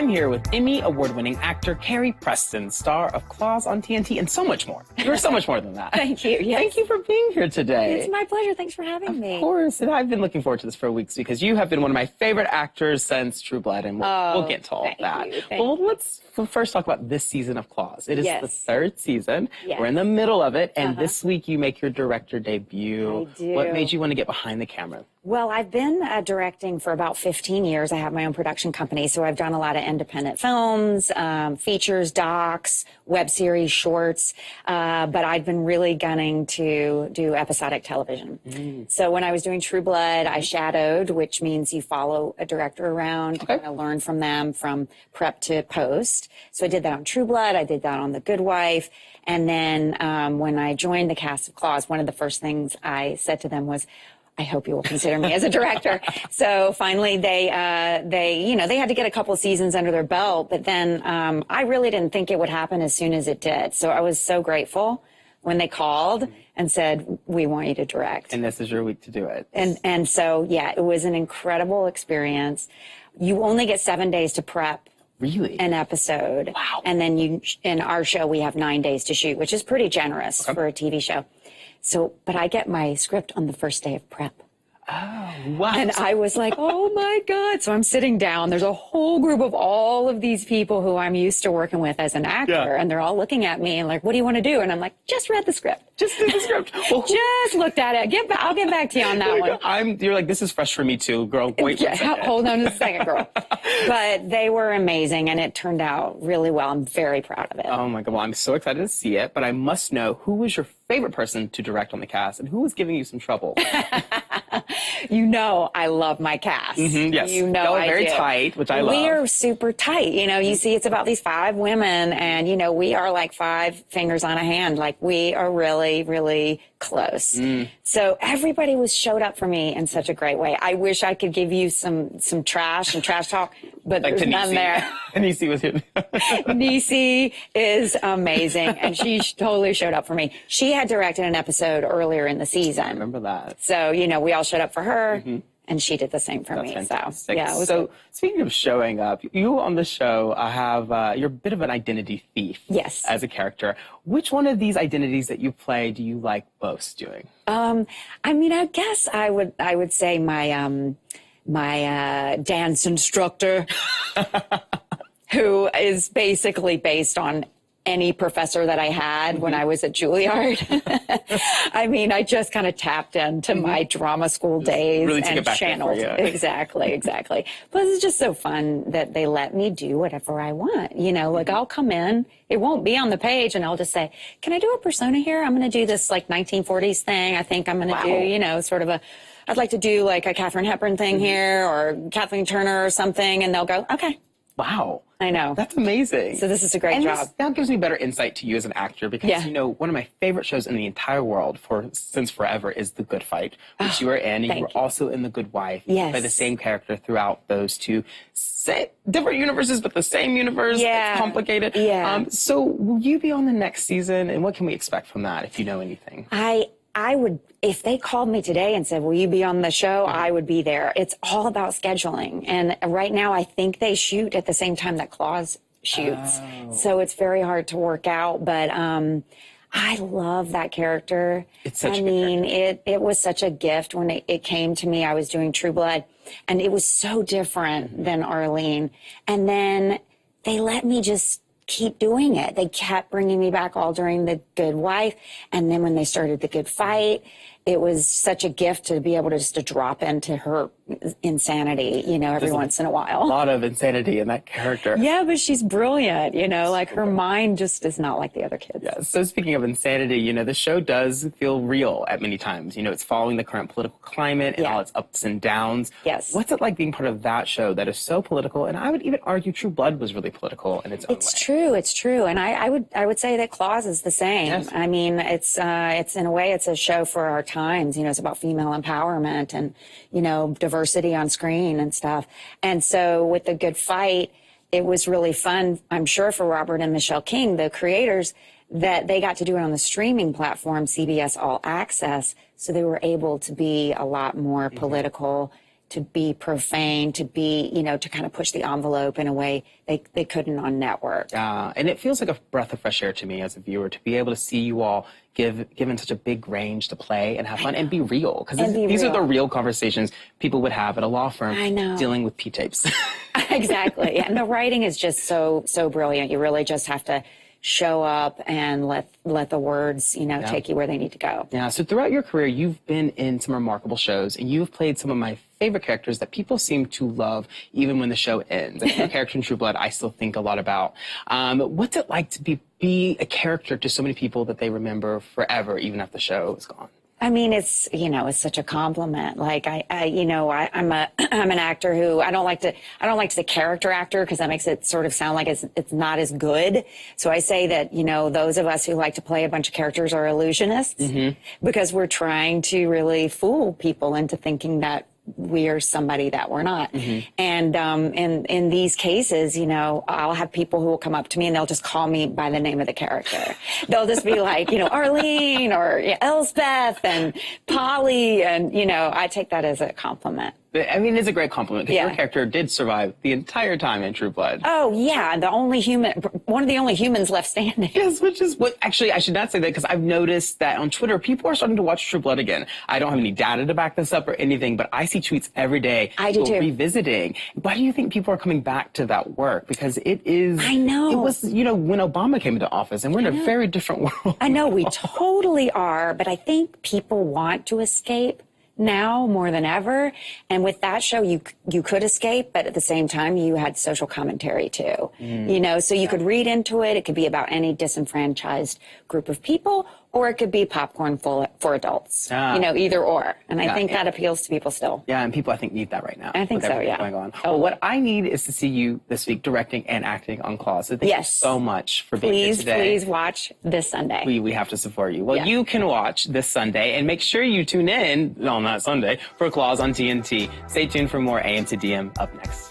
I'm here with Emmy award-winning actor Carrie Preston, star of Claws on TNT, and so much more. You're so much more than that. Thank you. Yes. Thank you for being here today. It's my pleasure. Thanks for having me. Of course, and I've been looking forward to this for weeks because you have been one of my favorite actors since True Blood, and we'll get to all of that. Well, let's first talk about this season of Claws. It is the third season. Yes. We're in the middle of it, and this week you make your director debut. I do. What made you want to get behind the camera? Well, I've been directing for about 15 years. I have my own production company, so I've done a lot of independent films, features, docs, web series, shorts, but I've been really gunning to do episodic television. So when I was doing True Blood, I shadowed, which means you follow a director around, kind of learn from them from prep to post. So I did that on True Blood. I did that on The Good Wife. And then when I joined the cast of Claws, one of the first things I said to them was, I hope you will consider me as a director. So finally, they had to get a couple of seasons under their belt, but then I really didn't think it would happen as soon as it did. So I was so grateful when they called and said, we want you to direct. And this is your week to do it. And so, yeah, it was an incredible experience. You only get 7 days to prep. Really? An episode. Wow. And then in our show, we have 9 days to shoot, which is pretty generous for a TV show. So, but I get my script on the first day of prep. Oh, wow. And I was like, oh my God. So I'm sitting down. There's a whole group of all of these people who I'm used to working with as an actor. And they're all looking at me and like, what do you want to do? And I'm like, just read the script. Just do the script. Well, just looked at it. I'll get back to you on that one. You're like, this is fresh for me too, girl. Wait one second. Hold on a second, girl. But they were amazing and it turned out really well. I'm very proud of it. Oh my God. Well, I'm so excited to see it, but I must know, who was your favorite person to direct on the cast and who was giving you some trouble? You know, I love my cast. Yes. You know, y'all are I very do. tight, which I love. We are super tight. You know, you see it's about these 5 women and, you know, we are like 5 fingers on a hand. Like we are really, really close. So everybody showed up for me in such a great way. I wish I could give you some trash and trash talk, but like there's none there. Nisi was here. Nisi is amazing, and she totally showed up for me. She had directed an episode earlier in the season. I remember that. So, you know, we all showed up for her, and she did the same for me. Fantastic. So, yeah. So, speaking of showing up, you on the show you're a bit of an identity thief. Yes. As a character. Which one of these identities that you play do you like most doing? I mean, I guess I would say my dance instructor, who is basically based on any professor that I had when I was at Juilliard. I mean, I just kind of tapped into my drama school days really and channeled. Exactly. But it's just so fun that they let me do whatever I want. You know, like I'll come in, it won't be on the page, and I'll just say, can I do a persona here? I'm going to do this like 1940s thing. I think I'm going to do, you know, sort of I'd like to do like a Katharine Hepburn thing here or Kathleen Turner or something. And they'll go, okay. Wow. I know. That's amazing. So this is a great job. This now gives me better insight to you as an actor because, you know, one of my favorite shows in the entire world since forever is The Good Fight, which you were in, and you were also in The Good Wife. Yes. You play the same character throughout those two. Different universes, but the same universe. Yeah. It's complicated. Yeah. So will you be on the next season, and what can we expect from that, if you know anything? I would, if they called me today and said, will you be on the show? I would be there. It's all about scheduling. And right now, I think they shoot at the same time that Claws shoots. So it's very hard to work out. But I love that character. It's such a good character. It was such a gift when it came to me. I was doing True Blood, and it was so different than Arlene. And then they let me just keep doing it. They kept bringing me back all during The Good Wife. And then when they started The Good Fight, it was such a gift to be able to just to drop into her insanity, you know, every once in a while. A lot of insanity in that character. Yeah, but she's brilliant, you know, like her mind just is not like the other kids. Yeah, so speaking of insanity, you know, the show does feel real at many times. You know, it's following the current political climate and all its ups and downs. Yes. What's it like being part of that show that is so political? And I would even argue True Blood was really political in its own way. It's true. And I would say that Claws is the same. Yes. I mean, it's in a way, it's a show for our times. You know, it's about female empowerment and, you know, diversity on screen and stuff. And so with The Good Fight, it was really fun, I'm sure, for Robert and Michelle King, the creators, that they got to do it on the streaming platform, CBS All Access. So they were able to be a lot more political to be profane, to be, to kind of push the envelope in a way they couldn't on network. And it feels like a breath of fresh air to me as a viewer to be able to see you all given such a big range to play and have fun and be real. Because these are the real conversations people would have at a law firm dealing with P-tapes. Exactly. And the writing is just so brilliant. You really just have to show up and let the words, take you where they need to go. Yeah. So throughout your career, you've been in some remarkable shows, and you've played some of my favorite characters that people seem to love even when the show ends. Your character in True Blood, I still think a lot about. What's it like to be a character to so many people that they remember forever, even after the show is gone? I mean, it's such a compliment. Like I'm an actor who I don't like to say character actor because that makes it sort of sound like it's not as good. So I say that, those of us who like to play a bunch of characters are illusionists because we're trying to really fool people into thinking that we are somebody that we're not. And in these cases, I'll have people who will come up to me and they'll just call me by the name of the character. They'll just be like, Arlene or Elspeth and Polly. And, I take that as a compliment. I mean, it's a great compliment because your character did survive the entire time in True Blood. Oh, yeah. One of the only humans left standing. Yes, which is what, actually, I should not say that because I've noticed that on Twitter, people are starting to watch True Blood again. I don't have any data to back this up or anything, but I see tweets every day. I do too. Revisiting. Why do you think people are coming back to that work? Because it is. I know. It was, when Obama came into office, and we're in a very different world. I know, we totally are, but I think people want to escape now more than ever. And with that show, you could escape, but at the same time, you had social commentary too. So you could read into it. It could be about any disenfranchised group of people, or it could be popcorn for adults. Either or. And I think that appeals to people still. Yeah, and people I think need that right now. I think so, yeah. Going on. Well, what I need is to see you this week directing and acting on Claws. So thank you so much for being here today. Please watch this Sunday. We have to support you. Well, you can watch this Sunday, and make sure you tune in on that Sunday for Claws on TNT. Stay tuned for more AM to DM up next.